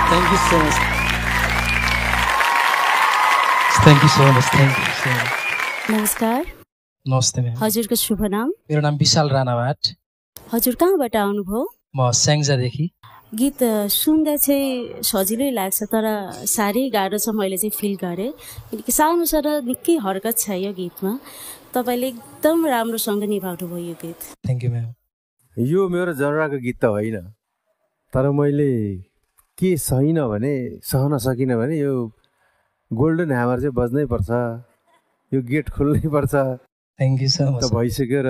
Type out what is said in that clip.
Thank you so much. Thank you so much. Thank you so much. नमस्कार। नमस्ते ma'am. हजुरको शुभ नाम? मेरो नाम विशाल राणावाट। हजुर कहाँबाट आउनुभयो? म स्याङ्जादेखि। गीत सुन्दा चाहिँ सजिलै लाग्छ तर साह्रै गाह्रो छ मैले चाहिँ फिल गरेँ किनकि सानो छ र निकै हरकत छ यो गीतमा। तपाईँले एकदम राम्रोसँग निभाउनु भयो यो गीत। Thank you ma'am. यो मेरो जरुराको गीत त होइन तर मैले के सहिन भने सहन सकिनँ भने यो गोल्डन ह्यामर चाहिँ बज्नै पर्छ, यो गेट खोल्नै पर्छ। Thank you so much. त भइसक्यो र